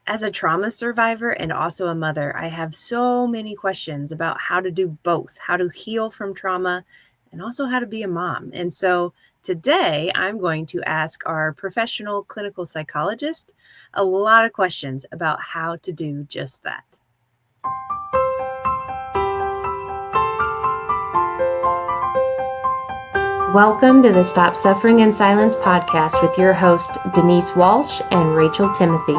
As a trauma survivor and also a mother, I have so many questions about how to do both, how to heal from trauma and also how to be a mom. And so today I'm going to ask our professional clinical psychologist a lot of questions about how to do just that. Welcome to the Stop Suffering in Silence podcast with your host, Denise Walsh and Rachel Timothy.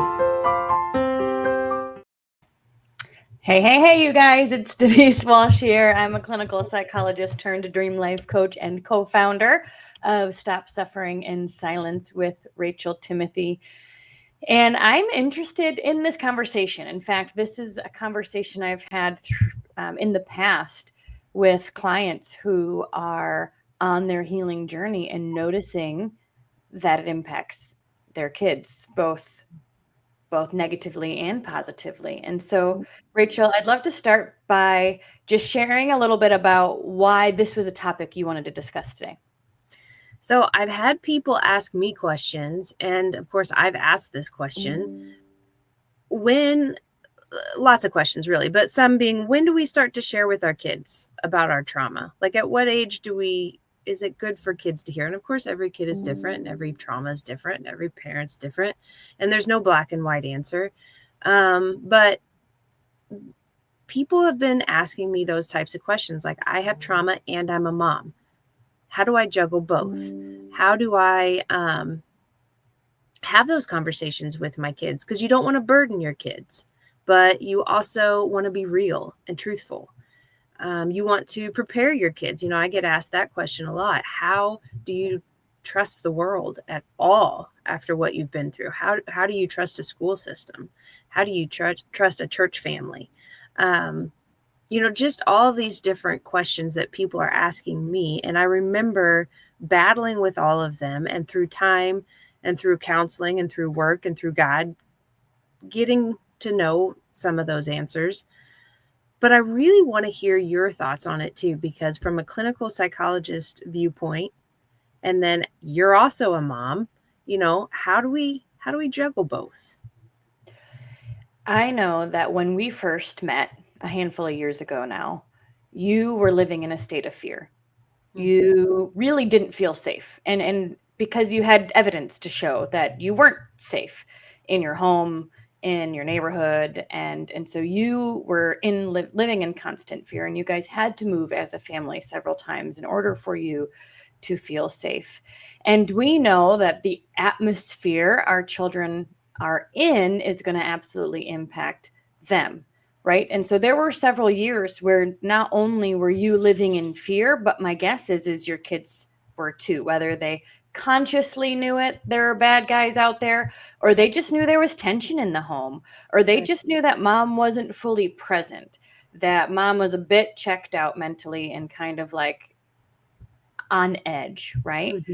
Hey, you guys, it's Denise Walsh here. I'm a clinical psychologist turned dream life coach and co-founder of Stop Suffering in Silence with Rachel Timothy. And I'm interested in this conversation. In fact, this is a conversation I've had in the past with clients who are on their healing journey and noticing that it impacts their kids, both negatively and positively. And so, Rachel, I'd love to start by just sharing a little bit about why this was a topic you wanted to discuss today. So I've had people ask me questions, and of course I've asked this question. Lots of questions really, but some being, when do we start to share with our kids about our trauma? Like at what age is it good for kids to hear? And of course, every kid is different and every trauma is different and every parent's different. And there's no black and white answer. But people have been asking me those types of questions. Like, I have trauma and I'm a mom. How do I juggle both? How do I have those conversations with my kids? Because you don't want to burden your kids, but you also want to be real and truthful. You want to prepare your kids. You know, I get asked that question a lot. How do you trust the world at all after what you've been through? How do you trust a school system? How do you trust a church family? Just all of these different questions that people are asking me. And I remember battling with all of them, and through time and through counseling and through work and through God, getting to know some of those answers. But I really want to hear your thoughts on it too, because from a clinical psychologist viewpoint, and then you're also a mom, how do we juggle both? I know that when we first met a handful of years ago now, you were living in a state of fear. You really didn't feel safe. And because you had evidence to show that you weren't safe in your home, in your neighborhood. And so you were living in constant fear, and you guys had to move as a family several times in order for you to feel safe. And we know that the atmosphere our children are in is going to absolutely impact them. Right. And so there were several years where not only were you living in fear, but my guess is your kids were too, whether they consciously knew it, there are bad guys out there, or they just knew there was tension in the home, or they just knew that mom wasn't fully present, that mom was a bit checked out mentally and kind of like on edge. Right. Mm-hmm.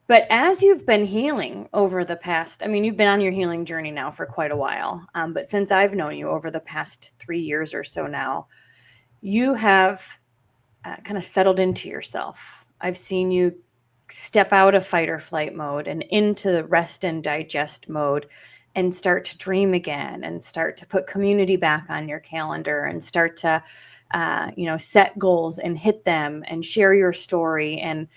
But as you've been healing over the past, you've been on your healing journey now for quite a while. But since I've known you over the past 3 years or so now, you have kind of settled into yourself. I've seen you step out of fight or flight mode and into the rest and digest mode, and start to dream again, and start to put community back on your calendar, and start to, set goals and hit them and share your story. And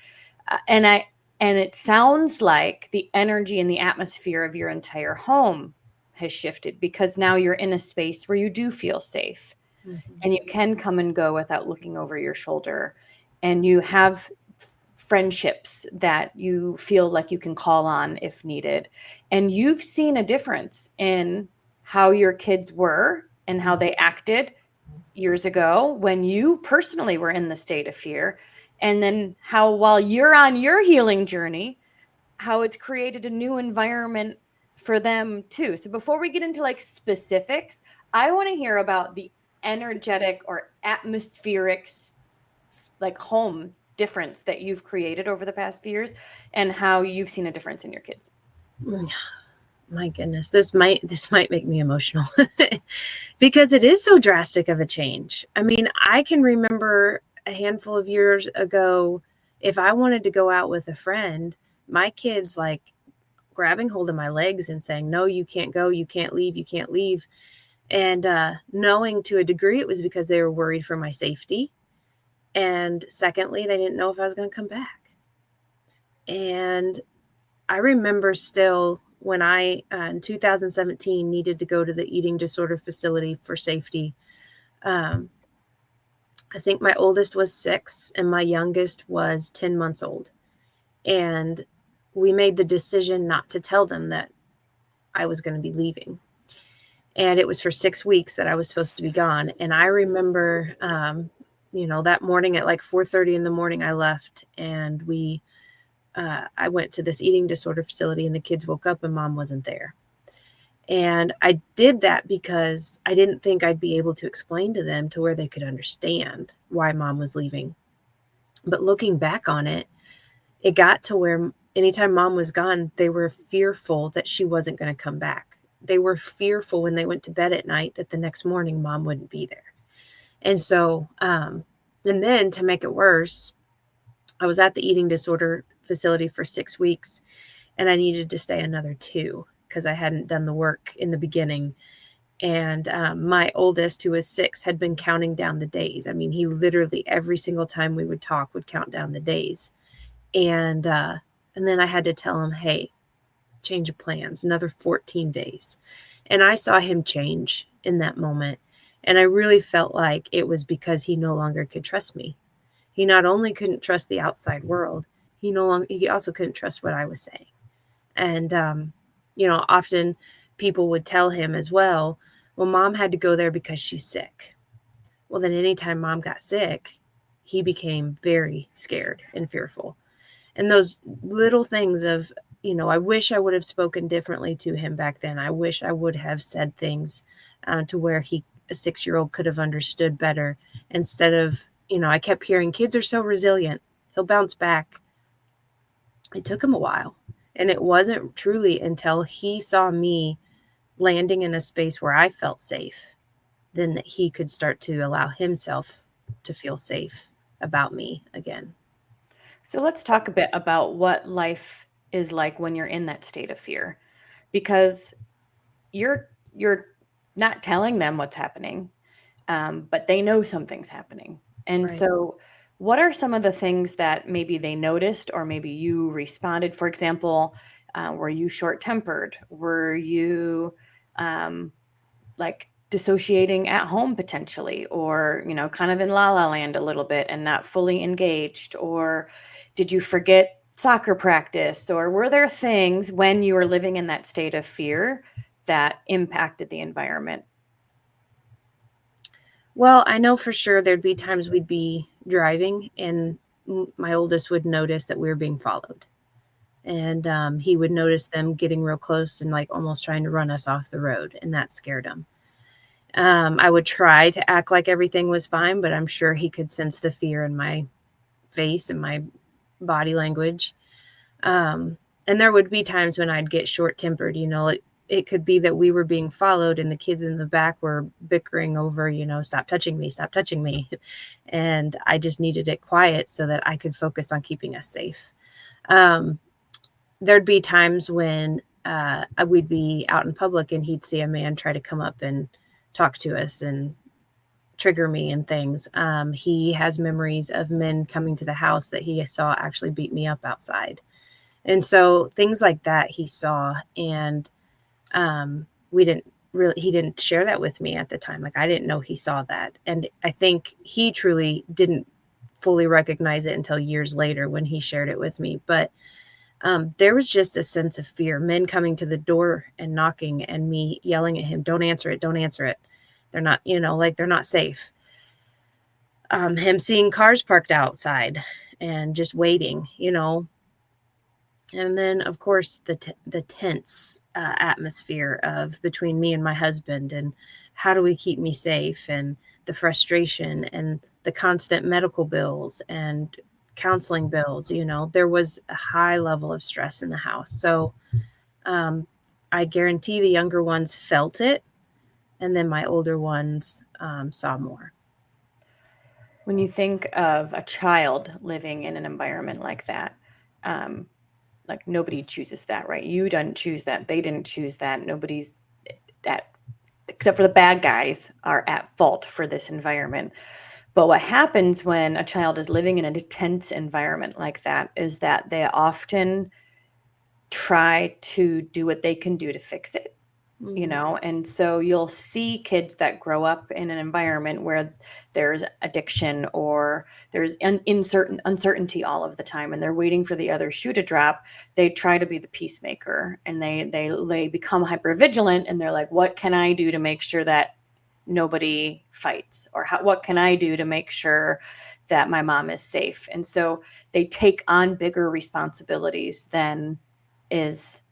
it sounds like the energy and the atmosphere of your entire home has shifted, because now you're in a space where you do feel safe. Mm-hmm. And you can come and go without looking over your shoulder. And you have friendships that you feel like you can call on if needed. And you've seen a difference in how your kids were and how they acted years ago when you personally were in the state of fear. And then how, while you're on your healing journey, how it's created a new environment for them too. So before we get into like specifics, I want to hear about the energetic or atmospheric like home difference that you've created over the past few years, and how you've seen a difference in your kids. My goodness, this might make me emotional because it is so drastic of a change. I can remember a handful of years ago, if I wanted to go out with a friend, my kids like grabbing hold of my legs and saying, no, you can't go, you can't leave, you can't leave. And knowing to a degree it was because they were worried for my safety. And secondly, they didn't know if I was going to come back. And I remember still when I, in 2017, needed to go to the eating disorder facility for safety. I think my oldest was 6 and my youngest was 10 months old. And we made the decision not to tell them that I was going to be leaving. And it was for 6 weeks that I was supposed to be gone. And I remember, that morning at like 4:30 in the morning, I left and I went to this eating disorder facility and the kids woke up and mom wasn't there. And I did that because I didn't think I'd be able to explain to them to where they could understand why mom was leaving. But looking back on it, it got to where anytime mom was gone, they were fearful that she wasn't going to come back. They were fearful when they went to bed at night that the next morning mom wouldn't be there. And so, and then to make it worse, I was at the eating disorder facility for 6 weeks and I needed to stay another 2 because I hadn't done the work in the beginning. And my oldest, who was 6, had been counting down the days. I mean, he literally every single time we would talk would count down the days. And then I had to tell him, hey, change of plans, another 14 days. And I saw him change in that moment. And I really felt like it was because he no longer could trust me. He not only couldn't trust the outside world, he also couldn't trust what I was saying. And, often people would tell him as well, mom had to go there because she's sick. Well, then anytime mom got sick, he became very scared and fearful. And those little things of, I wish I would have spoken differently to him back then. I wish I would have said things to where a 6-year-old could have understood better instead of, I kept hearing kids are so resilient. He'll bounce back. It took him a while. And it wasn't truly until he saw me landing in a space where I felt safe, then that he could start to allow himself to feel safe about me again. So let's talk a bit about what life is like when you're in that state of fear, because you're not telling them what's happening, but they know something's happening. And Right. so what are some of the things that maybe they noticed or maybe you responded? For example, were you short-tempered? Were you like dissociating at home potentially, or, kind of in la la land a little bit and not fully engaged? Or did you forget soccer practice? Or were there things when you were living in that state of fear that impacted the environment? Well, I know for sure there'd be times we'd be driving and my oldest would notice that we were being followed. And he would notice them getting real close and like almost trying to run us off the road. And that scared him. I would try to act like everything was fine, but I'm sure he could sense the fear in my face and my body language. And there would be times when I'd get short-tempered, it could be that we were being followed and the kids in the back were bickering over, stop touching me, stop touching me. And I just needed it quiet so that I could focus on keeping us safe. There'd be times when we'd be out in public and he'd see a man try to come up and talk to us and trigger me and things. He has memories of men coming to the house that he saw actually beat me up outside. And so things like that he saw, and he didn't share that with me at the time. Like, I didn't know he saw that. And I think he truly didn't fully recognize it until years later when he shared it with me. But there was just a sense of fear, men coming to the door and knocking and me yelling at him, don't answer it, don't answer it. They're not, they're not safe. Him seeing cars parked outside and just waiting, And then, of course, the tense atmosphere of between me and my husband, and how do we keep me safe, and the frustration and the constant medical bills and counseling bills. There was a high level of stress in the house. So I guarantee the younger ones felt it, and then my older ones saw more. When you think of a child living in an environment like that, like nobody chooses that, right? You didn't choose that. They didn't choose that. Nobody's at, except for the bad guys, are at fault for this environment. But what happens when a child is living in a tense environment like that is that they often try to do what they can do to fix it. And so you'll see kids that grow up in an environment where there's addiction or there's uncertainty all of the time, and they're waiting for the other shoe to drop. They try to be the peacemaker, and they become hypervigilant, and they're like, what can I do to make sure that nobody fights, or what can I do to make sure that my mom is safe? And so they take on bigger responsibilities than is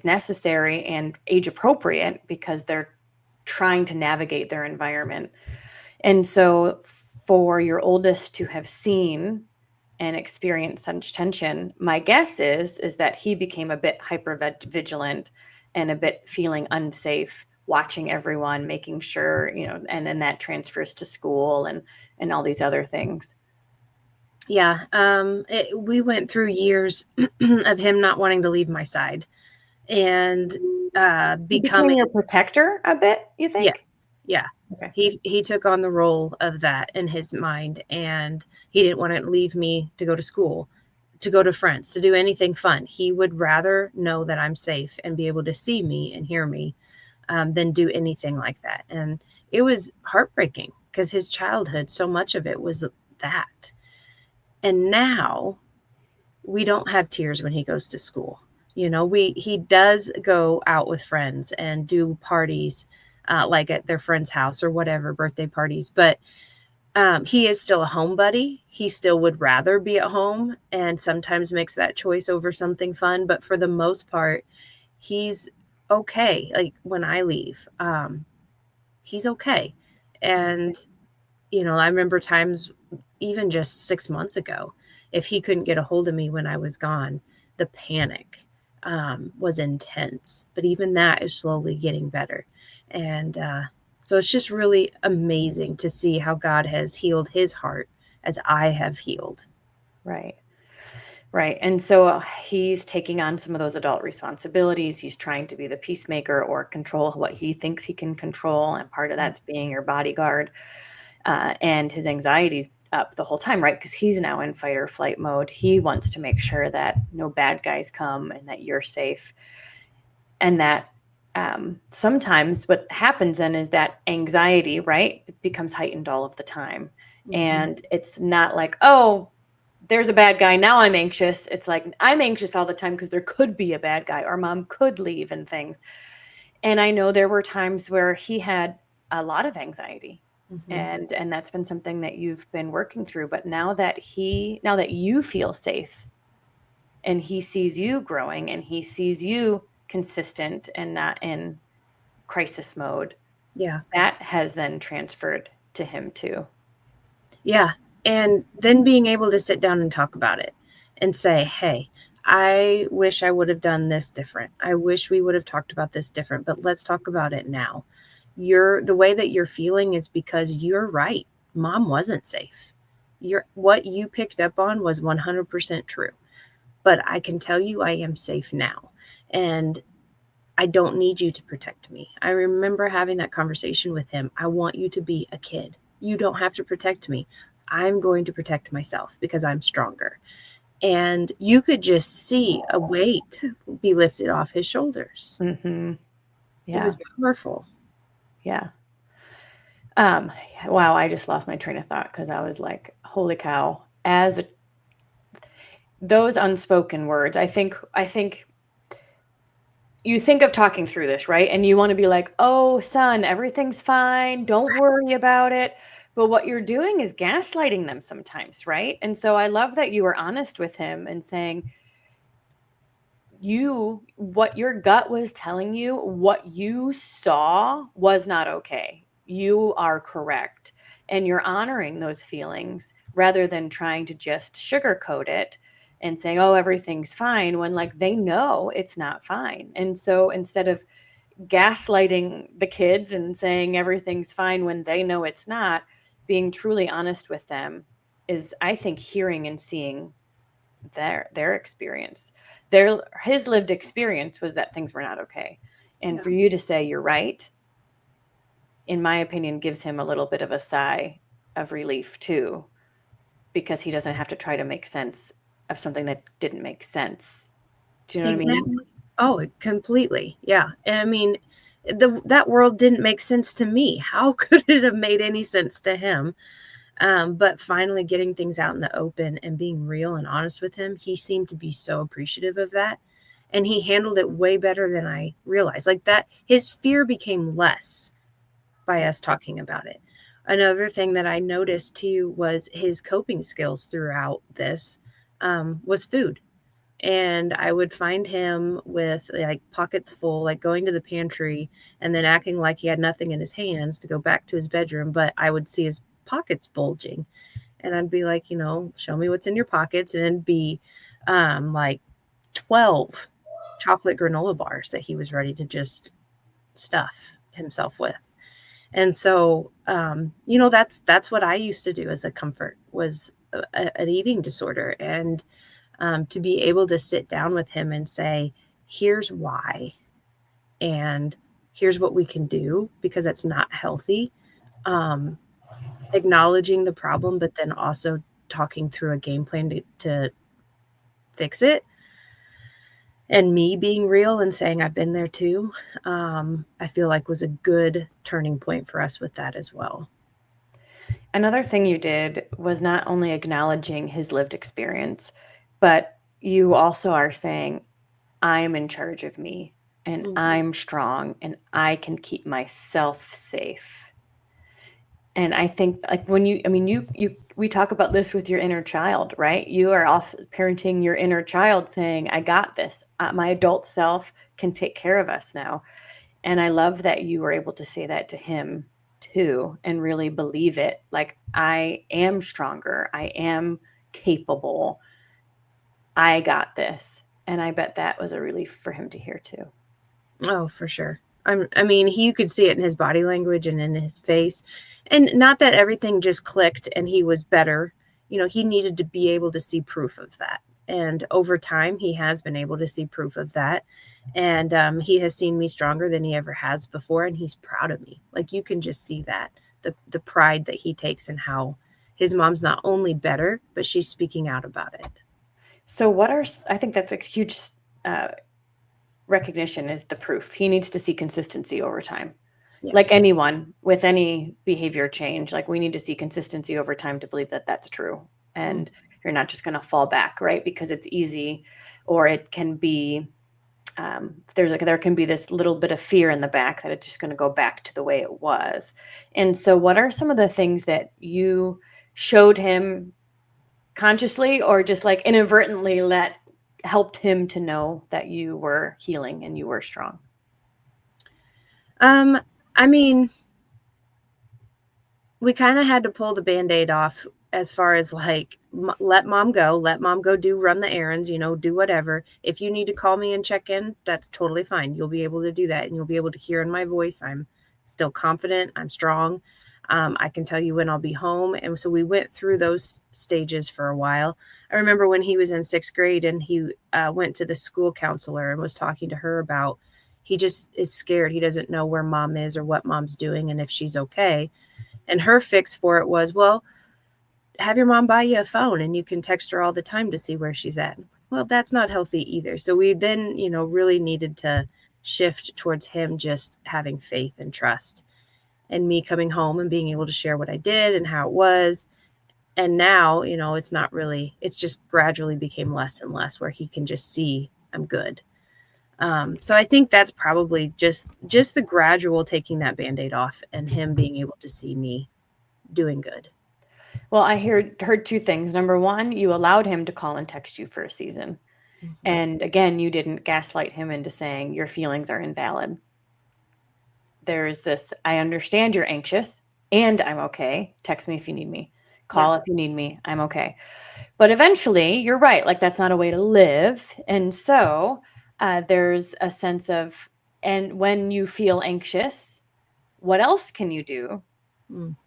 necessary and age appropriate, because they're trying to navigate their environment. And so for your oldest to have seen and experienced such tension, my guess is that he became a bit hyper vigilant and a bit feeling unsafe, watching everyone, making sure, and then that transfers to school and all these other things. Yeah. We went through years of him not wanting to leave my side, and becoming your protector a bit, you think? Yeah. Okay. He took on the role of that in his mind, and he didn't want to leave me to go to school, to go to friends, to do anything fun. He would rather know that I'm safe and be able to see me and hear me than do anything like that. And it was heartbreaking because his childhood, so much of it was that. And now we don't have tears when he goes to school. He does go out with friends and do parties, like at their friend's house or whatever, birthday parties. But he is still a home buddy. He still would rather be at home, and sometimes makes that choice over something fun. But for the most part, he's okay. Like when I leave, he's okay. And, I remember times, even just 6 months ago, if he couldn't get a hold of me when I was gone, the panic was intense. But even that is slowly getting better. And so it's just really amazing to see how God has healed his heart as I have healed. Right. Right. And so he's taking on some of those adult responsibilities. He's trying to be the peacemaker or control what he thinks he can control. And part of that's being your bodyguard. And his anxiety's up the whole time, right? Because he's now in fight or flight mode. He wants to make sure that no bad guys come and that you're safe. And that sometimes what happens then is that anxiety, right, it becomes heightened all of the time. Mm-hmm. And it's not like, oh, there's a bad guy, now I'm anxious. It's like, I'm anxious all the time because there could be a bad guy, or mom could leave and things. And I know there were times where he had a lot of anxiety. Mm-hmm. And that's been something that you've been working through. But now that you feel safe, and he sees you growing, and he sees you consistent and not in crisis mode, that has then transferred to him too. Yeah. And then being able to sit down and talk about it and say, hey, I wish I would have done this different. I wish we would have talked about this different, but let's talk about it now. The way that you're feeling is because you're right. Mom wasn't safe. What you picked up on was 100% true. But I can tell you I am safe now. And I don't need you to protect me. I remember having that conversation with him. I want you to be a kid. You don't have to protect me. I'm going to protect myself because I'm stronger. And you could just see a weight be lifted off his shoulders. Mm-hmm. Yeah. It was powerful. Yeah. Wow. I just lost my train of thought because I was like, holy cow. Those unspoken words, I think you think of talking through this, right? And you want to be like, oh, son, everything's fine. Don't worry about it. But what you're doing is gaslighting them sometimes, right? And so I love that you were honest with him and saying, what your gut was telling you, what you saw was not okay. You are correct. And you're honoring those feelings rather than trying to just sugarcoat it and saying, oh, everything's fine, when like they know it's not fine. And so instead of gaslighting the kids and saying everything's fine when they know it's not, being truly honest with them is, I think, hearing and seeing their experience. His lived experience was that things were not okay. And Yeah. for you to say you're right, in my opinion, gives him a little bit of a sigh of relief too, because he doesn't have to try to make sense of something that didn't make sense. Do you know what I mean? Exactly. Oh, completely. Yeah. And I mean, that world didn't make sense to me. How could it have made any sense to him? But finally getting things out in the open and being real and honest with him, he seemed to be so appreciative of that. And he handled it way better than I realized. Like that, his fear became less by us talking about it. Another thing that I noticed too was his coping skills throughout this was food. And I would find him with like pockets full, like going to the pantry and then acting like he had nothing in his hands to go back to his bedroom. But I would see his pockets bulging and I'd be like, show me what's in your pockets. And it'd be like 12 chocolate granola bars that he was ready to just stuff himself with. And so, that's what I used to do as a comfort was an eating disorder. And to be able to sit down with him and say, here's why, and here's what we can do because it's not healthy. Um, Acknowledging the problem, but then also talking through a game plan to fix it. And me being real and saying I've been there too, I feel like was a good turning point for us with that as well. Another thing you did was not only acknowledging his lived experience, but you also are saying, I'm in charge of me and Mm-hmm. I'm strong and I can keep myself safe. And I think like when we talk about this with your inner child, right? You are off parenting your inner child saying, I got this. My adult self can take care of us now. And I love that you were able to say that to him too and really believe it. Like, I am stronger. I am capable. I got this. And I bet that was a relief for him to hear too. Oh, for sure. I mean, you could see it in his body language and in his face. And not that everything just clicked and he was better. He needed to be able to see proof of that. And over time, he has been able to see proof of that. And he has seen me stronger than he ever has before. And he's proud of me. Like you can just see that the pride that he takes in how his mom's not only better, but she's speaking out about it. So, I think that's a huge uh, recognition is the proof. He needs to see consistency over time. Yeah. Like anyone with any behavior change, like we need to see consistency over time to believe that that's true. And you're not just going to fall back, right? Because it's easy, or it can be, there can be this little bit of fear in the back that it's just going to go back to the way it was. And so, what are some of the things that you showed him consciously or just like inadvertently helped him to know that you were healing and you were strong? I mean, we kind of had to pull the Band-Aid off as far as like let mom go run the errands, do whatever. If you need to call me and check in, that's totally fine. You'll be able to do that and you'll be able to hear in my voice I'm still confident, I'm strong. I can tell you when I'll be home. And so we went through those stages for a while. I remember when he was in 6th grade and he went to the school counselor and was talking to her about he just is scared. He doesn't know where mom is or what mom's doing and if she's okay. And her fix for it was, well, have your mom buy you a phone and you can text her all the time to see where she's at. Well, that's not healthy either. So we then, really needed to shift towards him just having faith and trust and me coming home and being able to share what I did and how it was. And now, it's not really, it's just gradually became less and less where he can just see I'm good. So I think that's probably just the gradual taking that Band-Aid off and him being able to see me doing good. Well, I heard two things. Number one, you allowed him to call and text you for a season. Mm-hmm. And again, you didn't gaslight him into saying your feelings are invalid. There's this, I understand you're anxious and I'm okay. Text me if you need me. Call if you need me. I'm okay. But eventually, you're right. Like, that's not a way to live. And so there's a sense of, and when you feel anxious, what else can you do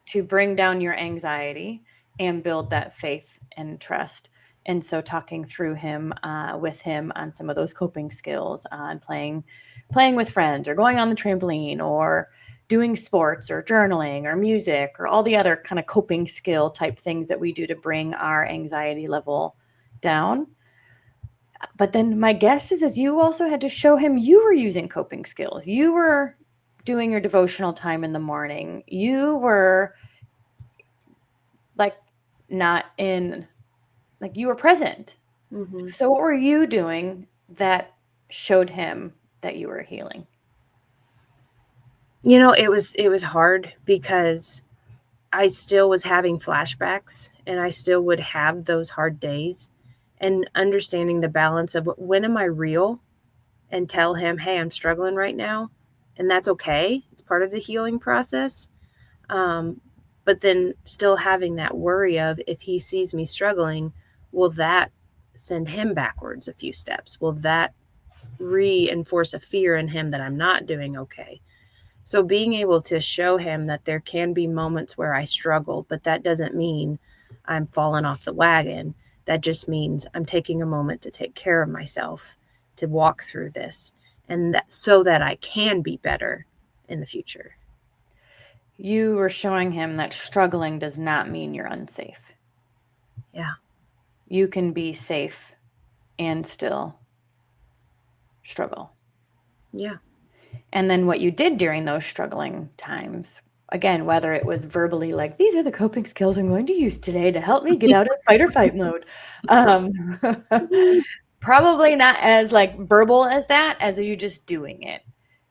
to bring down your anxiety and build that faith and trust? And so talking through him with him on some of those coping skills, on playing with friends or going on the trampoline or doing sports or journaling or music or all the other kind of coping skill type things that we do to bring our anxiety level down. But then my guess is you also had to show him you were using coping skills. You were doing your devotional time in the morning. You were like not in, like you were present. Mm-hmm. So what were you doing that showed him that you were healing? It was hard because I still was having flashbacks and I still would have those hard days, and understanding the balance of when am I real and tell him, hey, I'm struggling right now. And that's okay. It's part of the healing process. But then still having that worry of, if he sees me struggling, will that send him backwards a few steps? Will that reinforce a fear in him that I'm not doing okay? So being able to show him that there can be moments where I struggle, but that doesn't mean I'm falling off the wagon. That just means I'm taking a moment to take care of myself, to walk through this, and so that I can be better in the future. You were showing him that struggling does not mean you're unsafe. Yeah. You can be safe and still struggle. Yeah. And then what you did during those struggling times, again, whether it was verbally like, these are the coping skills I'm going to use today to help me get out of fight or fight mode. Probably not as like verbal as that, as you just doing it,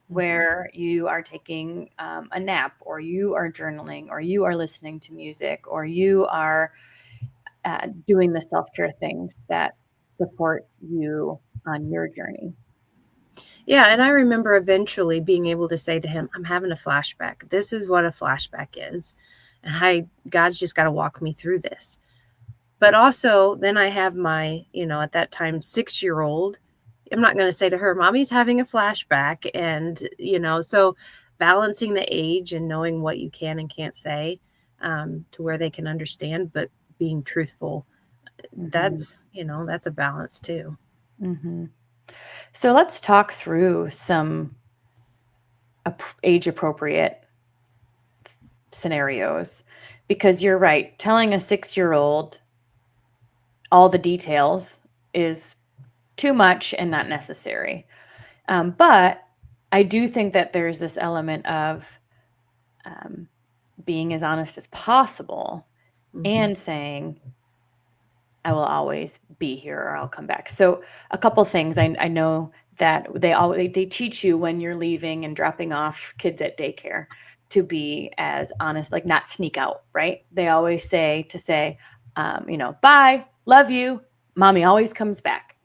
where you are taking a nap, or you are journaling, or you are listening to music, or you are doing the self-care things that support you on your journey. Yeah, and I remember eventually being able to say to him, I'm having a flashback. This is what a flashback is. And God's just got to walk me through this. But also, then I have my, at that time, 6-year-old. I'm not going to say to her, Mommy's having a flashback. And, so balancing the age and knowing what you can and can't say, to where they can understand, but being truthful, that's a balance too. Mm-hmm. So let's talk through some age appropriate scenarios, because you're right. Telling a 6-year-old all the details is too much and not necessary. But I do think that there's this element of being as honest as possible and saying, I will always be here, or I'll come back. So a couple things I know that they teach you when you're leaving and dropping off kids at daycare to be as honest, like not sneak out, right? They always say bye, love you, mommy always comes back,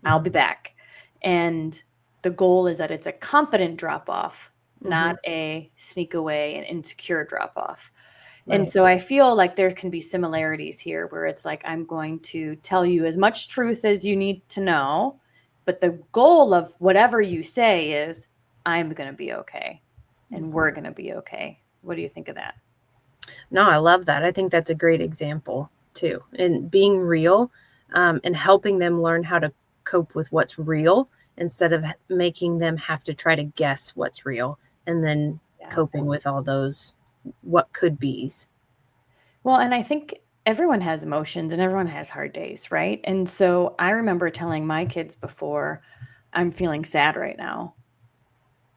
I'll be back. And the goal is that it's a confident drop off, not a sneak away and insecure drop off. Right. And so I feel like there can be similarities here, where it's like, I'm going to tell you as much truth as you need to know, but the goal of whatever you say is, I'm going to be okay, and we're going to be okay. What do you think of that? No, I love that. I think that's a great example too. And being real, and helping them learn how to cope with what's real, instead of making them have to try to guess what's real and then coping with all those what could be's. Well, and I think everyone has emotions and everyone has hard days, right? And so I remember telling my kids before, I'm feeling sad right now,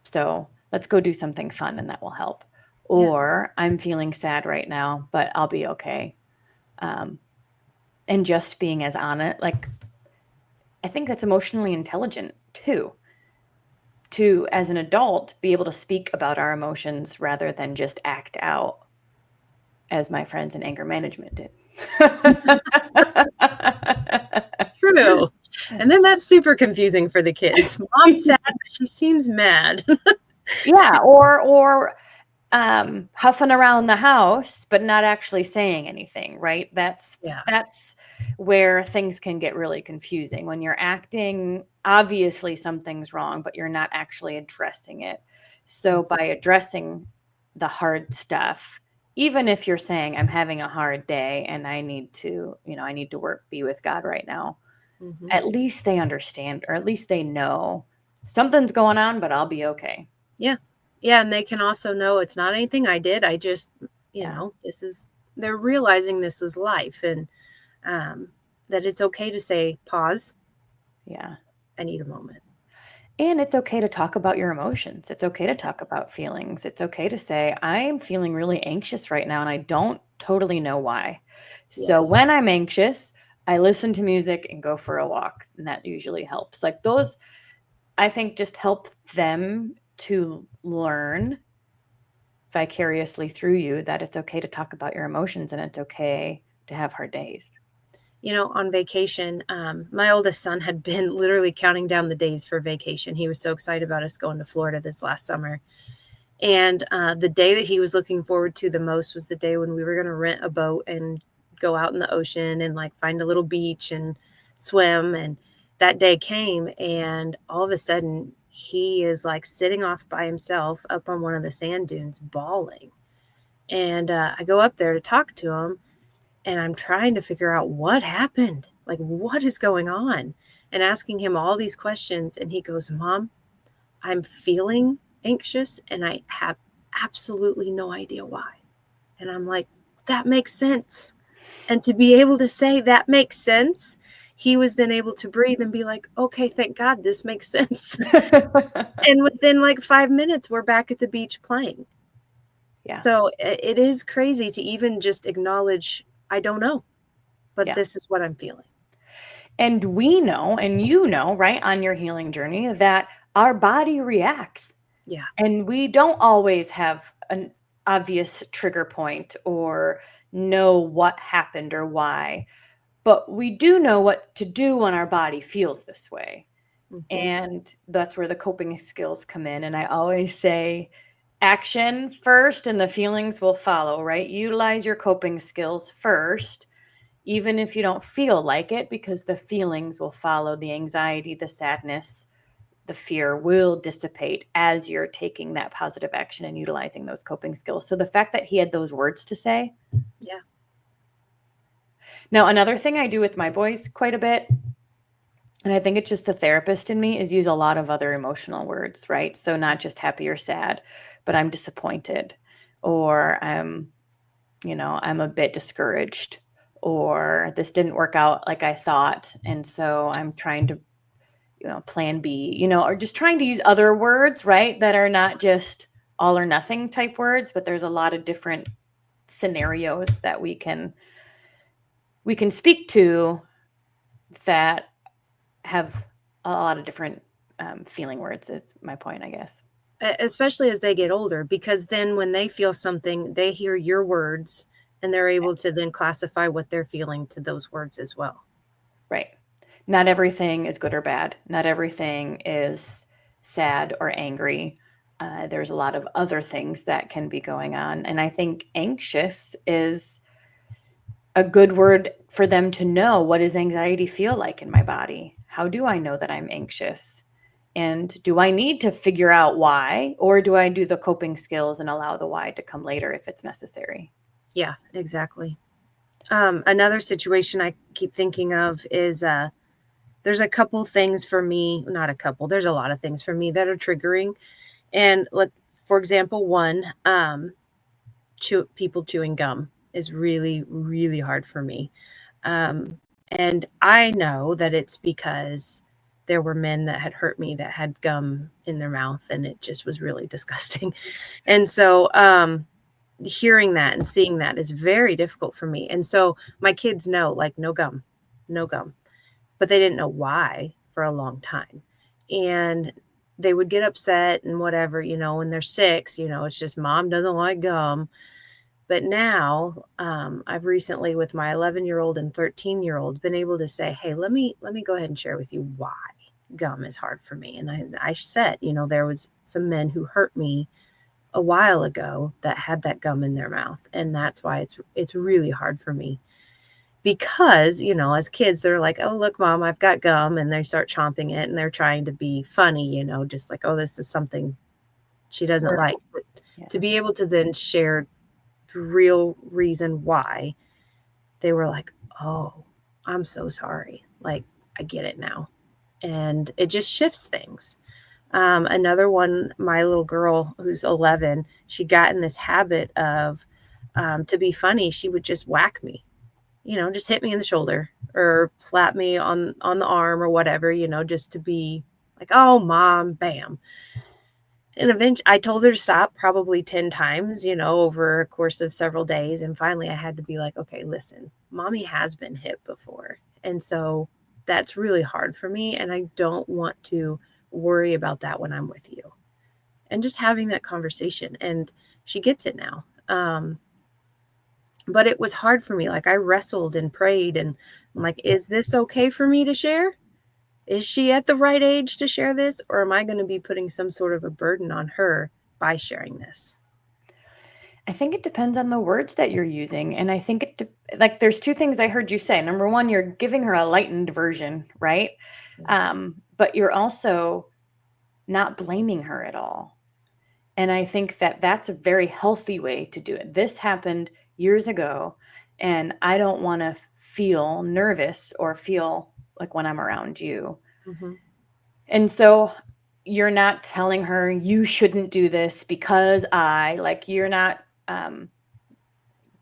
so let's go do something fun and that will help. Or I'm feeling sad right now, but I'll be okay. And just being as honest, like, I think that's emotionally intelligent too, to, as an adult, be able to speak about our emotions rather than just act out, as my friends in anger management did. True. And then that's super confusing for the kids. Mom's sad, but she seems mad. Yeah, or huffing around the house but not actually saying anything, right? That's where things can get really confusing, when you're acting obviously something's wrong but you're not actually addressing it. So by addressing the hard stuff even if you're saying I'm having a hard day and I need to, be with God right now, Mm-hmm. at least they understand, or at least they know something's going on, but I'll be okay. Yeah. Yeah. And they can also know it's not anything I did. I just, Yeah. they're realizing this is life, and that it's okay to say, pause. Yeah. I need a moment. And it's okay to talk about your emotions. It's okay to talk about feelings. It's okay to say, I'm feeling really anxious right now and I don't totally know why. So Yes. when I'm anxious, I listen to music and go for a walk. And that usually helps. Like those, I think, just help them to learn vicariously through you that it's okay to talk about your emotions and it's okay to have hard days. On vacation, my oldest son had been literally counting down the days for vacation. He was so excited about us going to Florida this last summer. And the day that he was looking forward to the most was the day when we were going to rent a boat and go out in the ocean and like find a little beach and swim. And that day came, and all of a sudden he is like sitting off by himself up on one of the sand dunes bawling. And I go up there to talk to him, and I'm trying to figure out what happened. Like, what is going on? And asking him all these questions. And he goes, Mom, I'm feeling anxious and I have absolutely no idea why. And I'm like, that makes sense. And to be able to say that makes sense, he was then able to breathe and be like, okay, thank God this makes sense. And within like 5 minutes, we're back at the beach playing. Yeah. So it is crazy to even just acknowledge, I don't know, but Yeah. this is what I'm feeling. And we know, and you know, right, on your healing journey, that our body reacts. Yeah. And we don't always have an obvious trigger point or know what happened or why, but we do know what to do when our body feels this way. Mm-hmm. And that's where the coping skills come in. And I always say, action first and the feelings will follow, right? Utilize your coping skills first, even if you don't feel like it, because the feelings will follow. The anxiety, the sadness, the fear will dissipate as you're taking that positive action and utilizing those coping skills. So the fact that he had those words to say. Yeah. Now, another thing I do with my boys quite a bit, and I think it's just the therapist in me, is use a lot of other emotional words, right? So not just happy or sad, but I'm disappointed, or I'm a bit discouraged, or this didn't work out like I thought. And so I'm trying to, plan B, or just trying to use other words, right? That are not just all or nothing type words, but there's a lot of different scenarios that we can speak to that have a lot of different feeling words, is my point, I guess. Especially as they get older, because then when they feel something, they hear your words and they're able to then classify what they're feeling to those words as well. Right. Not everything is good or bad. Not everything is sad or angry. There's a lot of other things that can be going on. And I think anxious is a good word for them to know. What does anxiety feel like in my body? How do I know that I'm anxious? And do I need to figure out why, or do I do the coping skills and allow the why to come later if it's necessary? Yeah, exactly. Another situation I keep thinking of is there's a couple things for me, not a couple, there's a lot of things for me that are triggering. And for example, one, people chewing gum is really, really hard for me. And I know that it's because there were men that had hurt me that had gum in their mouth, and it just was really disgusting. And so, hearing that and seeing that is very difficult for me. And so my kids know, like, no gum, no gum, but they didn't know why for a long time. And they would get upset and whatever, when they're 6, it's just mom doesn't like gum. But now, I've recently, with my 11-year-old and 13-year-old, been able to say, hey, let me go ahead and share with you why gum is hard for me. And I said, there was some men who hurt me a while ago that had that gum in their mouth. And that's why it's really hard for me. Because, as kids, they're like, oh, look, mom, I've got gum. And they start chomping it and they're trying to be funny, just like, oh, this is something she doesn't like. But Yeah. to be able to then share real reason why, they were like, oh, I'm so sorry. Like, I get it now. And it just shifts things. Another one, my little girl who's 11, she got in this habit of, to be funny, she would just whack me, just hit me in the shoulder or slap me on the arm or whatever, just to be like, oh, mom, bam. And eventually I told her to stop probably 10 times, over a course of several days. And finally I had to be like, okay, listen, mommy has been hit before. And so that's really hard for me. And I don't want to worry about that when I'm with you. And just having that conversation. And she gets it now. But it was hard for me. Like, I wrestled and prayed, and I'm like, is this okay for me to share? Is she at the right age to share this? Or am I going to be putting some sort of a burden on her by sharing this? I think it depends on the words that you're using. And I think there's two things I heard you say. Number one, you're giving her a lightened version, right? But you're also not blaming her at all. And I think that that's a very healthy way to do it. This happened years ago, and I don't want to feel nervous or feel like when I'm around you. Mm-hmm. And so you're not telling her you shouldn't do this because you're not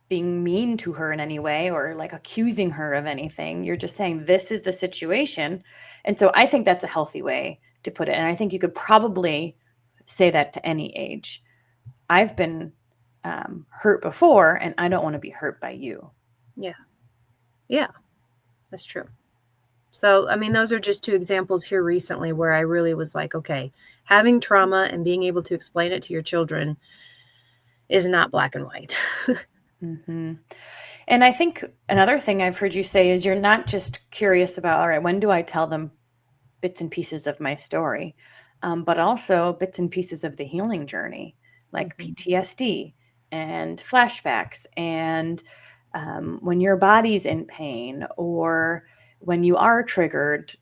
being mean to her in any way or like accusing her of anything. You're just saying this is the situation. And so I think that's a healthy way to put it. And I think you could probably say that to any age. I've been hurt before, and I don't want to be hurt by you. Yeah, that's true. So, I mean, those are just two examples here recently where I really was like, okay, having trauma and being able to explain it to your children is not black and white. Mm-hmm. And I think another thing I've heard you say is you're not just curious about, all right, when do I tell them bits and pieces of my story, but also bits and pieces of the healing journey, like PTSD and flashbacks, and when your body's in pain or when you are triggered,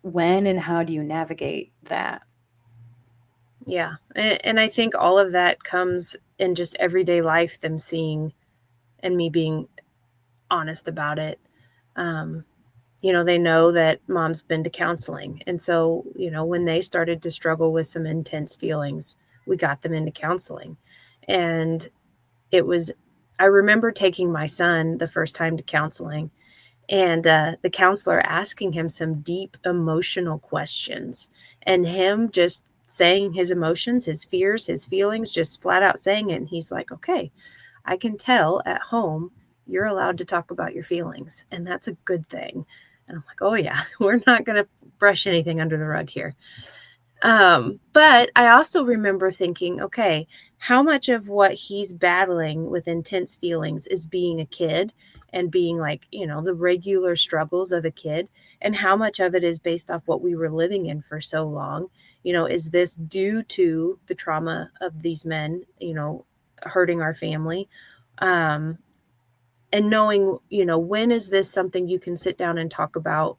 when and how do you navigate that? Yeah. And I think all of that comes in just everyday life, them seeing and me being honest about it. They know that mom's been to counseling. And so, when they started to struggle with some intense feelings, we got them into counseling. And I remember taking my son the first time to counseling, and the counselor asking him some deep emotional questions, and him just saying his emotions, his fears, his feelings, just flat out saying it. And he's like, okay, I can tell at home you're allowed to talk about your feelings, and that's a good thing. And I'm like, oh yeah, we're not going to brush anything under the rug here. But I also remember thinking, okay, how much of what he's battling with intense feelings is being a kid and being like, the regular struggles of a kid, and how much of it is based off what we were living in for so long? Is this due to the trauma of these men, hurting our family? And knowing, when is this something you can sit down and talk about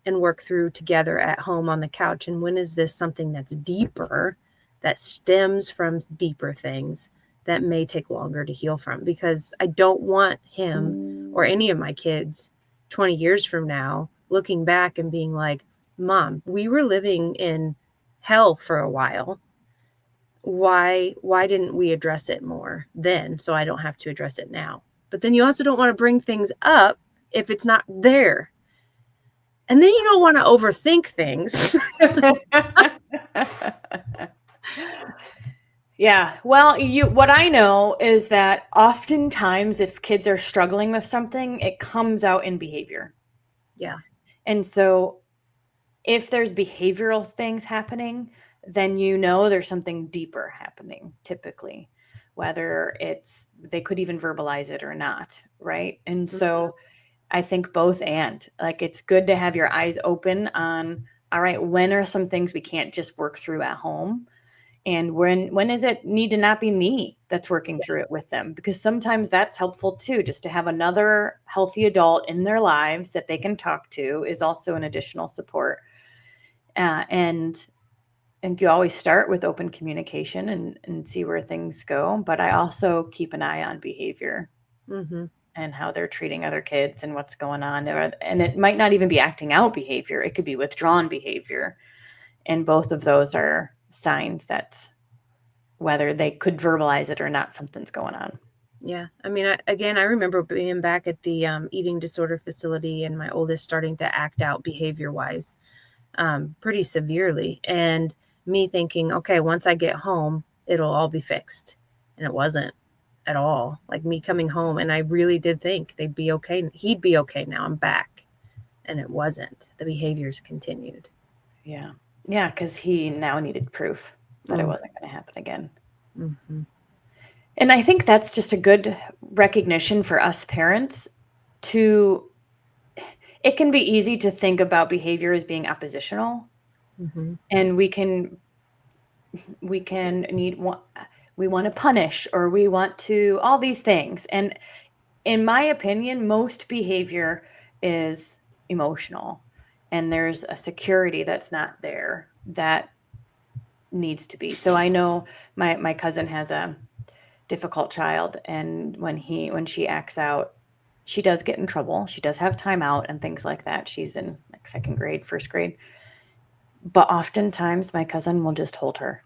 and work through together at home on the couch? And when is this something that's deeper, that stems from deeper things that may take longer to heal from? Because I don't want him or any of my kids 20 years from now looking back and being like, Mom, we were living in hell for a while. Why didn't we address it more then, so I don't have to address it now? But then you also don't want to bring things up if it's not there. And then you don't want to overthink things. Yeah. Well, what I know is that oftentimes if kids are struggling with something, it comes out in behavior. Yeah. And so if there's behavioral things happening, then there's something deeper happening typically, whether they could even verbalize it or not, right? And so I think both, and like it's good to have your eyes open on, all right, when are some things we can't just work through at home? And when is it need to not be me that's working through it with them? Because sometimes that's helpful too, just to have another healthy adult in their lives that they can talk to is also an additional support. And think you always start with open communication and see where things go. But I also keep an eye on behavior and how they're treating other kids and what's going on. And it might not even be acting out behavior. It could be withdrawn behavior. And both of those are signs that whether they could verbalize it or not, something's going on. Yeah. I mean, I remember being back at the eating disorder facility and my oldest starting to act out behavior-wise pretty severely. And me thinking, okay, once I get home, it'll all be fixed. And it wasn't at all. Like me coming home, and I really did think they'd be okay. He'd be okay now. I'm back. And it wasn't. The behaviors continued. Yeah. Yeah, because he now needed proof that it wasn't going to happen again. And I think that's just a good recognition for us parents to, it can be easy to think about behavior as being oppositional. And we want to punish, or we want to, all these things. And in my opinion, most behavior is emotional, and there's a security that's not there that needs to be. So I know my cousin has a difficult child, and when she acts out, she does get in trouble. She does have timeout and things like that. She's in like second grade, first grade. But oftentimes my cousin will just hold her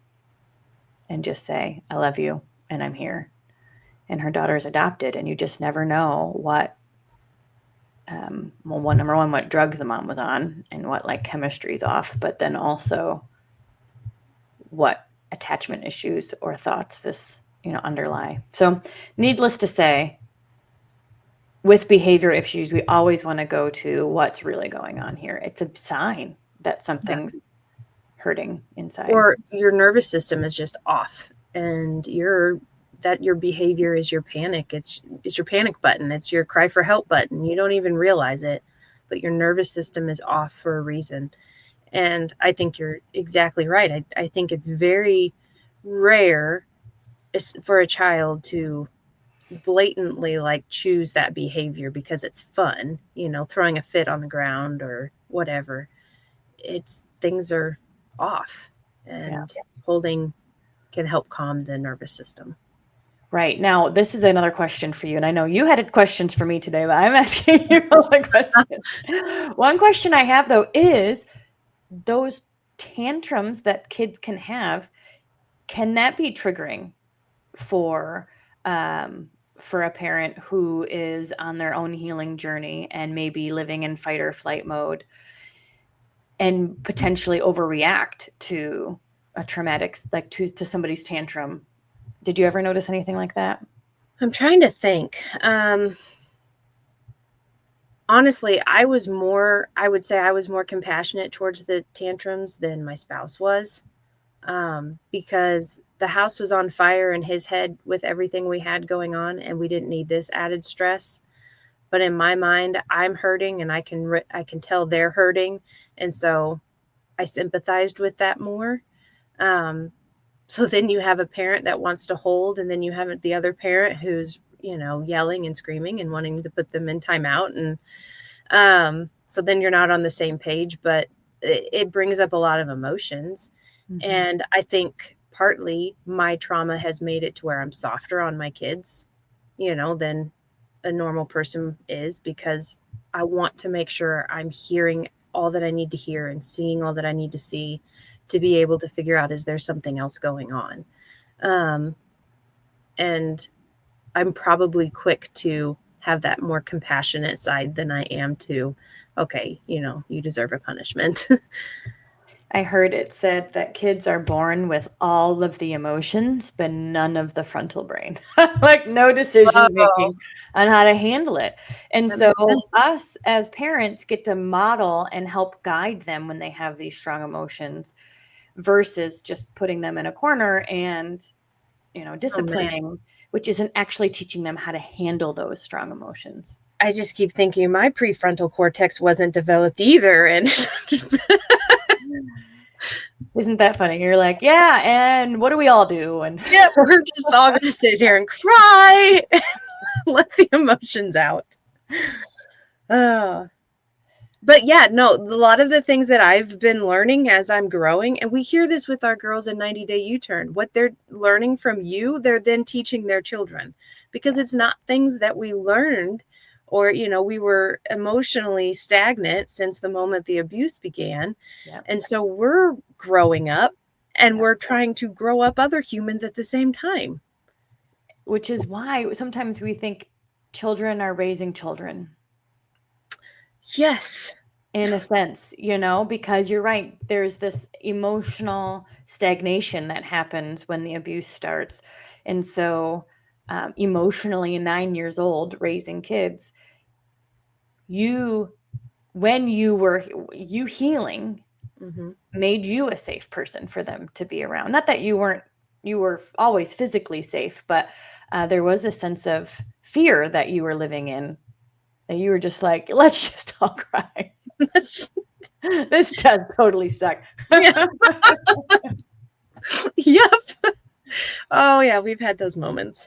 and just say, I love you and I'm here. And her daughter's adopted, and you just never know what, number one, what drugs the mom was on and what like chemistry's off, but then also what attachment issues or thoughts this, underlie. So needless to say, with behavior issues, we always want to go to what's really going on here. It's a sign that something's hurting inside. Or your nervous system is just off, and your behavior is your panic. It's your panic button. It's your cry for help button. You don't even realize it, but your nervous system is off for a reason. And I think you're exactly right. I think it's very rare for a child to blatantly like choose that behavior because it's fun, throwing a fit on the ground or whatever. Things are off, and holding can help calm the nervous system. Right. Now, this is another question for you. And I know you had questions for me today, but I'm asking you all the questions. One question I have, though, is those tantrums that kids can have, can that be triggering for a parent who is on their own healing journey and maybe living in fight or flight mode and potentially overreact to a traumatic, like to somebody's tantrum? Did you ever notice anything like that? I'm trying to think. Honestly, I would say I was more compassionate towards the tantrums than my spouse was, because the house was on fire in his head with everything we had going on, and we didn't need this added stress. But in my mind, I'm hurting, and I can tell they're hurting, and so I sympathized with that more. So then you have a parent that wants to hold, and then you have the other parent who's, yelling and screaming and wanting to put them in timeout. And so then you're not on the same page, but it brings up a lot of emotions. And I think partly my trauma has made it to where I'm softer on my kids, than a normal person is, because I want to make sure I'm hearing all that I need to hear and seeing all that I need to see to be able to figure out, is there something else going on? And I'm probably quick to have that more compassionate side than I am to, okay, you deserve a punishment. I heard it said that kids are born with all of the emotions, but none of the frontal brain, like no decision making on how to handle it. And so us as parents get to model and help guide them when they have these strong emotions, versus just putting them in a corner and, disciplining, which isn't actually teaching them how to handle those strong emotions. I just keep thinking my prefrontal cortex wasn't developed either. And isn't that funny? You're like, yeah, and what do we all do? And yeah, we're just all going to sit here and cry and let the emotions out. But But yeah, no, a lot of the things that I've been learning as I'm growing, and we hear this with our girls in 90 Day U-Turn, what they're learning from you, they're then teaching their children, because it's not things that we learned, or, we were emotionally stagnant since the moment the abuse began. Yep. And so we're growing up and Yep. we're trying to grow up other humans at the same time. Which is why sometimes we think children are raising children. Yes. In a sense, because you're right. There's this emotional stagnation that happens when the abuse starts. And so, emotionally 9 years old, raising kids, when you healing Mm-hmm. made you a safe person for them to be around. Not that you were always physically safe, but there was a sense of fear that you were living in, that you were just like, let's just all cry. This does totally suck. Yeah. Yep. Oh yeah, we've had those moments.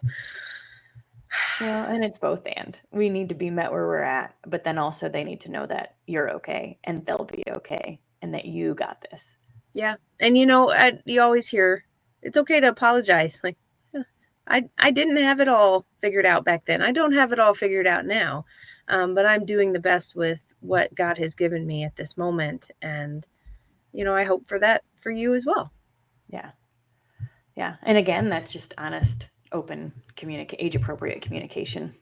Well, and it's both and. We need to be met where we're at, but then also they need to know that you're okay and they'll be okay and that you got this. Yeah. And you always hear it's okay to apologize. Like, I didn't have it all figured out back then. I don't have it all figured out now. But I'm doing the best with what God has given me at this moment. And, I hope for that for you as well. Yeah. Yeah. And again, that's just honest, open, age appropriate communication.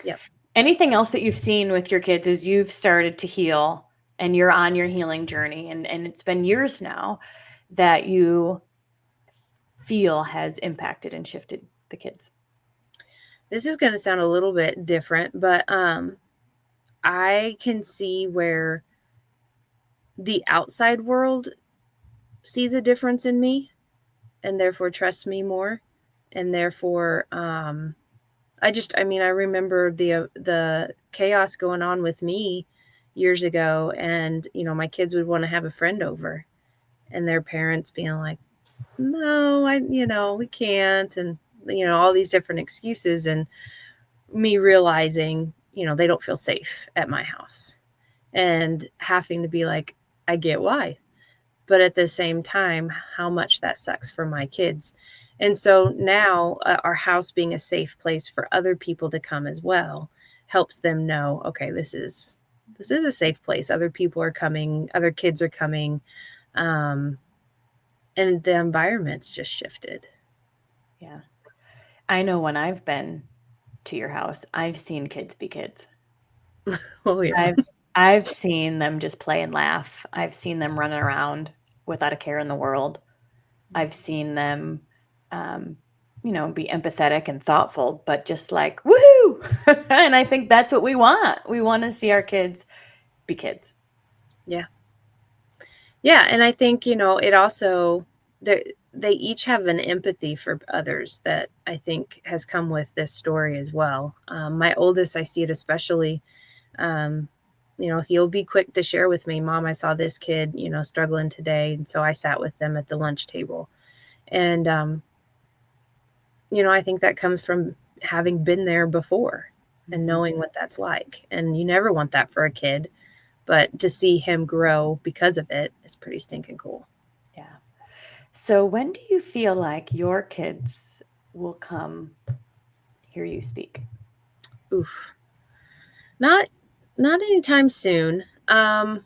Yep. Anything else that you've seen with your kids as you've started to heal and you're on your healing journey, and it's been years now, that you feel has impacted and shifted the kids? This is going to sound a little bit different, but I can see where the outside world sees a difference in me and therefore trusts me more. And therefore, I remember the chaos going on with me years ago, and, my kids would want to have a friend over and their parents being like, no, we can't. And, all these different excuses, and me realizing, they don't feel safe at my house, and having to be like, I get why. But at the same time, how much that sucks for my kids. And so now our house being a safe place for other people to come as well helps them know, okay, this is a safe place. Other people are coming, other kids are coming. And the environment's just shifted. Yeah. I know when I've been to your house, I've seen kids be kids. Oh yeah. I've seen them just play and laugh. I've seen them running around without a care in the world. I've seen them, be empathetic and thoughtful, but just like, woohoo! And I think that's what we want. We want to see our kids be kids. Yeah. Yeah. And I think, it also, they each have an empathy for others that I think has come with this story as well. My oldest, I see it especially, he'll be quick to share with me, Mom, I saw this kid, struggling today. And so I sat with them at the lunch table. And, I think that comes from having been there before and knowing what that's like. And you never want that for a kid, but to see him grow because of it is pretty stinking cool. Yeah. So when do you feel like your kids will come hear you speak? Oof. Not anytime soon. But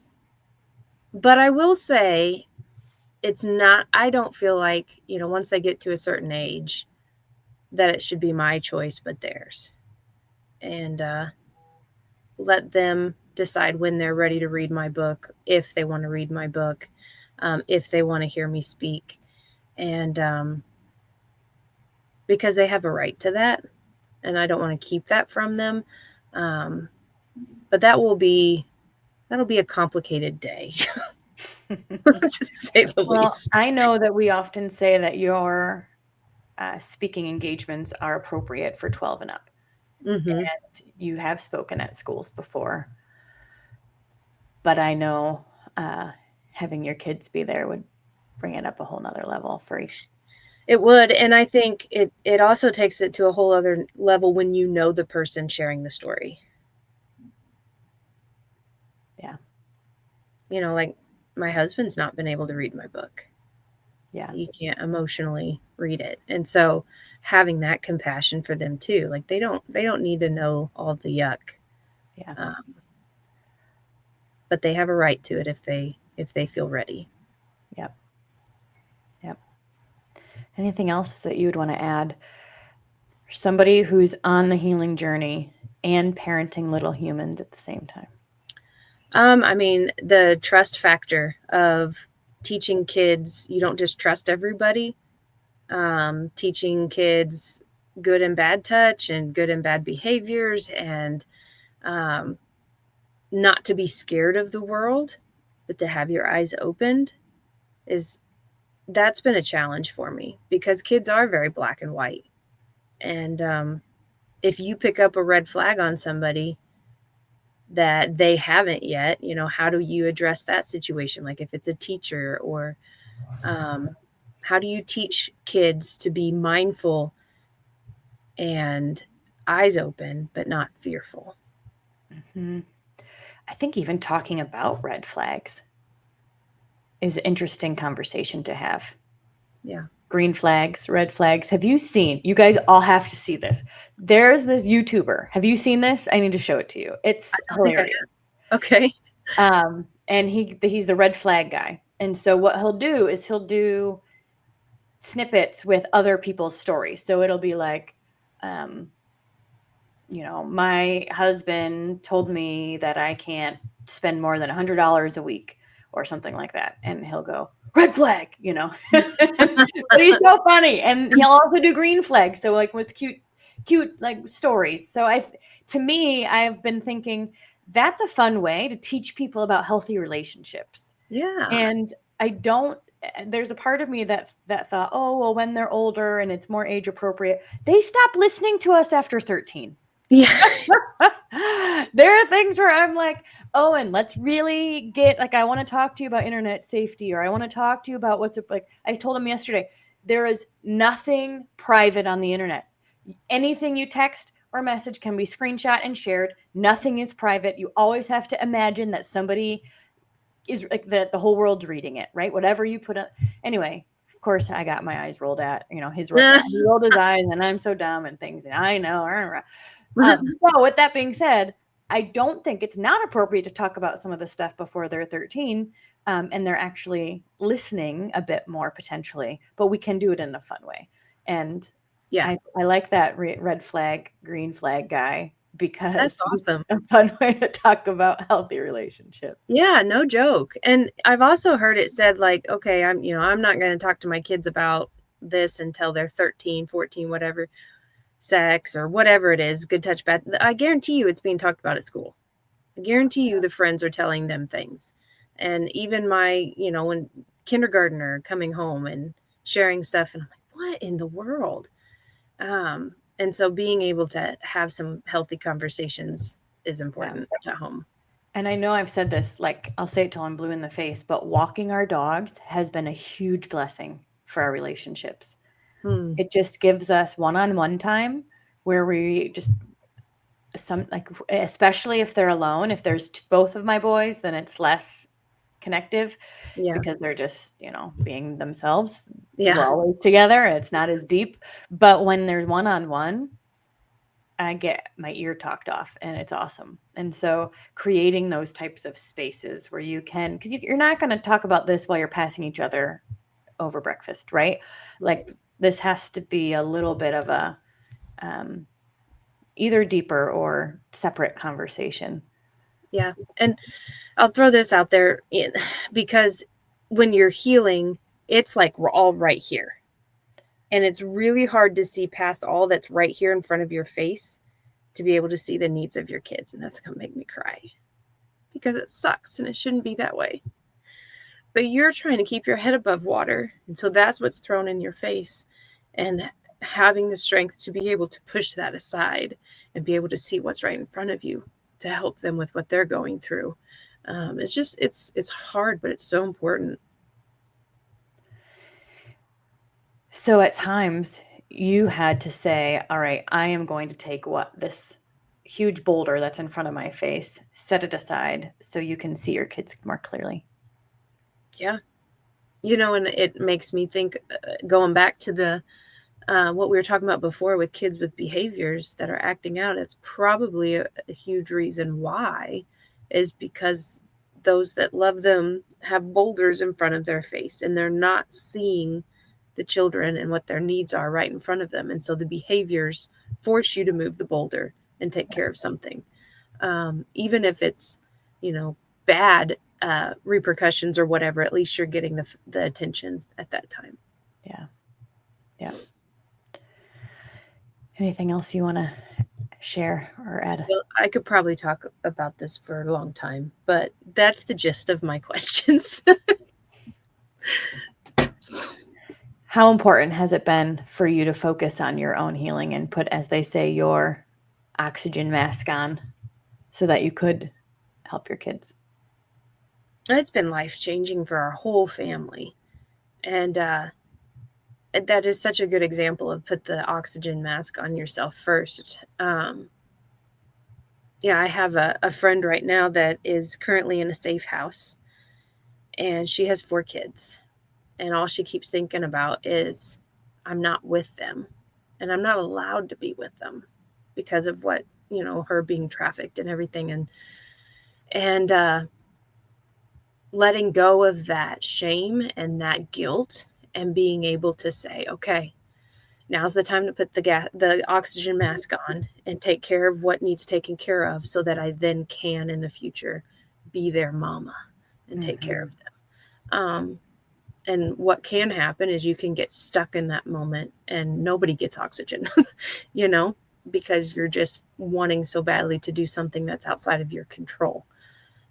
I will say I don't feel like, once they get to a certain age that it should be my choice, but theirs. And let them decide when they're ready to read my book, if they want to read my book, if they want to hear me speak. And because they have a right to that, and I don't want to keep that from them. But that'll be a complicated day. To say the least. I know that we often say that your speaking engagements are appropriate for 12 and up. Mm-hmm. And you have spoken at schools before. But I know having your kids be there would bring it up a whole nother level for you. It would. And I think it also takes it to a whole other level when you know the person sharing the story. Yeah. like my husband's not been able to read my book. Yeah. He can't emotionally read it. And so having that compassion for them too, like they don't need to know all the yuck. Yeah. But they have a right to it if they feel ready. Yep. Yep. Anything else that you would want to add? Somebody who's on the healing journey and parenting little humans at the same time. I mean, the trust factor of teaching kids you don't just trust everybody. Teaching kids good and bad touch and good and bad behaviors, and um, not to be scared of the world, but to have your eyes opened is that's been a challenge for me because kids are very black and white. And if you pick up a red flag on somebody that they haven't yet, how do you address that situation? Like if it's a teacher, or how do you teach kids to be mindful and eyes open, but not fearful? Mm-hmm. I think even talking about red flags is an interesting conversation to have. Yeah. Green flags, red flags. Have you seen? You guys all have to see this. There's this YouTuber. Have you seen this? I need to show it to you. It's I don't think I hilarious. have. Okay. And he's the red flag guy. And so what he'll do is he'll do snippets with other people's stories. So it'll be like, my husband told me that I can't spend more than $100 a week or something like that. And he'll go, red flag, but he's so funny. And he'll also do green flag. So like with cute like stories. So to me, I've been thinking that's a fun way to teach people about healthy relationships. Yeah. And there's a part of me that thought, oh, well, when they're older and it's more age appropriate, they stop listening to us after 13. Yeah. There are things where I'm like, oh, and let's really I want to talk to you about internet safety, or I want to talk to you about like I told him yesterday, there is nothing private on the internet. Anything you text or message can be screenshot and shared. Nothing is private. You always have to imagine that somebody is like that the whole world's reading it, right? Whatever you put on. Anyway, of course, I got my eyes rolled at, he rolled his eyes, and I'm so dumb and things. And I know. So with that being said, I don't think it's not appropriate to talk about some of the stuff before they're 13, and they're actually listening a bit more potentially, but we can do it in a fun way. And Yeah. I like that red flag, green flag guy, because That's awesome. it's a fun way to talk about healthy relationships. Yeah, no joke. And I've also heard it said like, okay, I'm not going to talk to my kids about this until they're 13, 14, whatever, sex or whatever it is, good touch, bad. I guarantee you it's being talked about at school. I guarantee you the friends are telling them things. And even my, when kindergartner coming home and sharing stuff, and I'm like, what in the world? And so being able to have some healthy conversations is important at home. And I know I've said this, like I'll say it till I'm blue in the face, but walking our dogs has been a huge blessing for our relationships. It just gives us one-on-one time where we just especially if they're alone. If there's both of my boys, then it's less connective because they're just, being themselves. Yeah. We're always together. It's not as deep. But when there's one-on-one, I get my ear talked off, and it's awesome. And so creating those types of spaces where you can, because you're not going to talk about this while you're passing each other over breakfast, right? Like this has to be a little bit of a either deeper or separate conversation. Yeah. And I'll throw this out there because when you're healing, it's like we're all right here. And it's really hard to see past all that's right here in front of your face to be able to see the needs of your kids. And that's going to make me cry because it sucks and it shouldn't be that way. But you're trying to keep your head above water. And so that's what's thrown in your face. And having the strength to be able to push that aside and be able to see what's right in front of you to help them with what they're going through. It's hard, but it's so important. So at times you had to say, all right, I am going to take what this huge boulder that's in front of my face, set it aside so you can see your kids more clearly. Yeah. And it makes me think, going back to the what we were talking about before with kids with behaviors that are acting out, it's probably a huge reason why is because those that love them have boulders in front of their face and they're not seeing the children and what their needs are right in front of them. And so the behaviors force you to move the boulder and take care of something. Even if it's, bad repercussions or whatever, at least you're getting the attention at that time. Yeah. Yeah. Anything else you want to share or add? Well, I could probably talk about this for a long time, but that's the gist of my questions. How important has it been for you to focus on your own healing and put, as they say, your oxygen mask on so that you could help your kids? It's been life-changing for our whole family. And that is such a good example of put the oxygen mask on yourself first. I have a friend right now that is currently in a safe house, and she has 4 kids. And all she keeps thinking about is, I'm not with them, and I'm not allowed to be with them because of what, her being trafficked and everything. And letting go of that shame and that guilt and being able to say, okay, now's the time to put the oxygen mask on and take care of what needs taken care of so that I then can in the future be their mama and take care of them. And what can happen is you can get stuck in that moment and nobody gets oxygen, because you're just wanting so badly to do something that's outside of your control.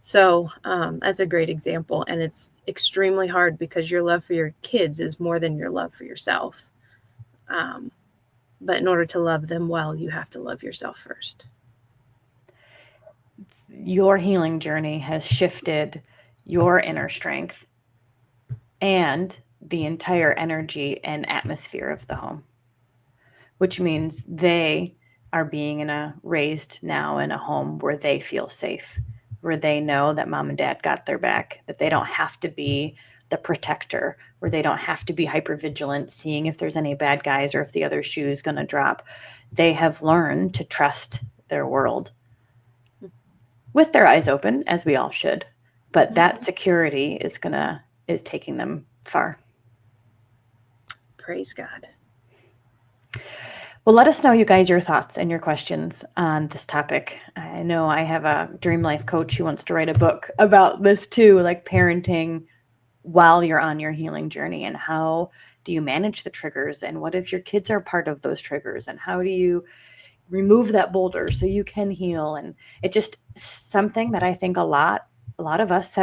So that's a great example. And it's extremely hard because your love for your kids is more than your love for yourself. But in order to love them well, you have to love yourself first. Your healing journey has shifted your inner strength and the entire energy and atmosphere of the home, which means they are being raised now in a home where they feel safe, where they know that mom and dad got their back, that they don't have to be the protector, where they don't have to be hypervigilant, seeing if there's any bad guys or if the other shoe is going to drop. They have learned to trust their world with their eyes open, as we all should. But that security is taking them far. Praise God. Well, let us know, you guys, your thoughts and your questions on this topic. I know I have a Dream Life coach who wants to write a book about this too, like parenting while you're on your healing journey, and how do you manage the triggers, and what if your kids are part of those triggers, and how do you remove that boulder so you can heal? And it just something that I think a lot of us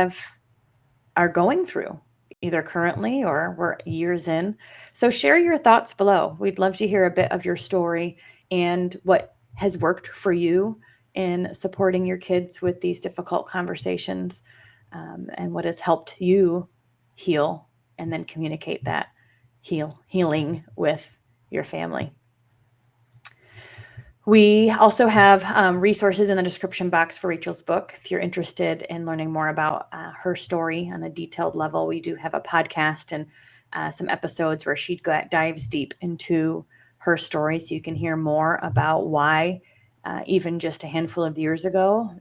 are going through, either currently or we're years in. So share your thoughts below. We'd love to hear a bit of your story and what has worked for you in supporting your kids with these difficult conversations, and what has helped you heal and then communicate that healing with your family. We also have resources in the description box for Rachel's book. If you're interested in learning more about her story on a detailed level, we do have a podcast and some episodes where she dives deep into her story, so you can hear more about why even just a handful of years ago,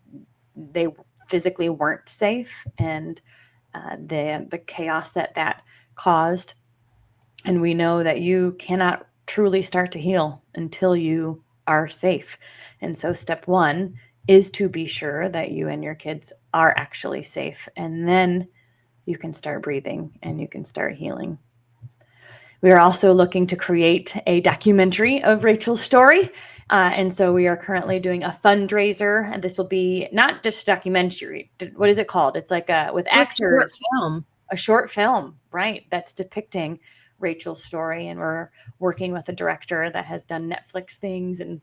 they physically weren't safe, and the chaos that caused. And we know that you cannot truly start to heal until you are safe. And so step 1 is to be sure that you and your kids are actually safe. And then you can start breathing and you can start healing. We are also looking to create a documentary of Rachel's story. And so we are currently doing a fundraiser, and this will be not just documentary. What is it called? It's like with actors. A short film. A short film, right? That's depicting Rachel's story, and we're working with a director that has done Netflix things, and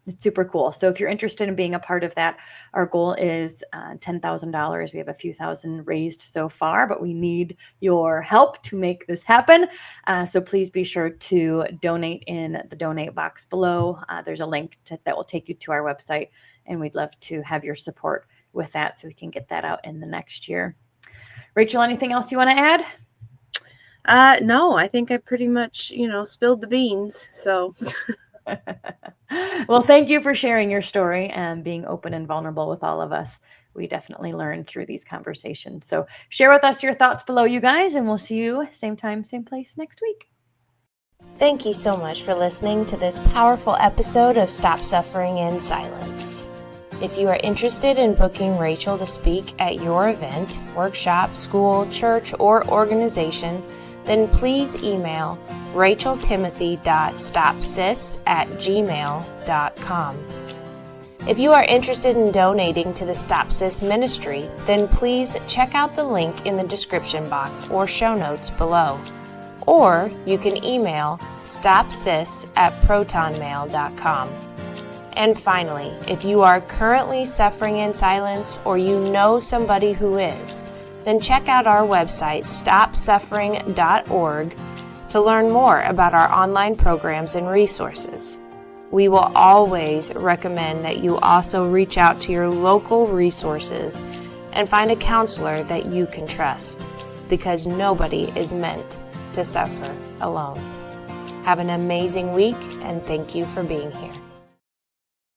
it's super cool. So if you're interested in being a part of that, our goal is $10,000. We have a few thousand raised so far, but we need your help to make this happen. So please be sure to donate in the donate box below. There's a link that will take you to our website, and we'd love to have your support with that so we can get that out in the next year. Rachel, anything else you want to add? No, I think I pretty much, spilled the beans. So, well, thank you for sharing your story and being open and vulnerable with all of us. We definitely learn through these conversations. So share with us your thoughts below, you guys, and we'll see you same time, same place next week. Thank you so much for listening to this powerful episode of Stop Suffering in Silence. If you are interested in booking Rachel to speak at your event, workshop, school, church, or organization, then please email racheltimothy.stopsis@gmail.com. If you are interested in donating to the Stop SIS ministry, then please check out the link in the description box or show notes below. Or you can email stopsis@protonmail.com. And finally, if you are currently suffering in silence or you know somebody who is, then check out our website, stopsuffering.org, to learn more about our online programs and resources. We will always recommend that you also reach out to your local resources and find a counselor that you can trust, because nobody is meant to suffer alone. Have an amazing week, and thank you for being here.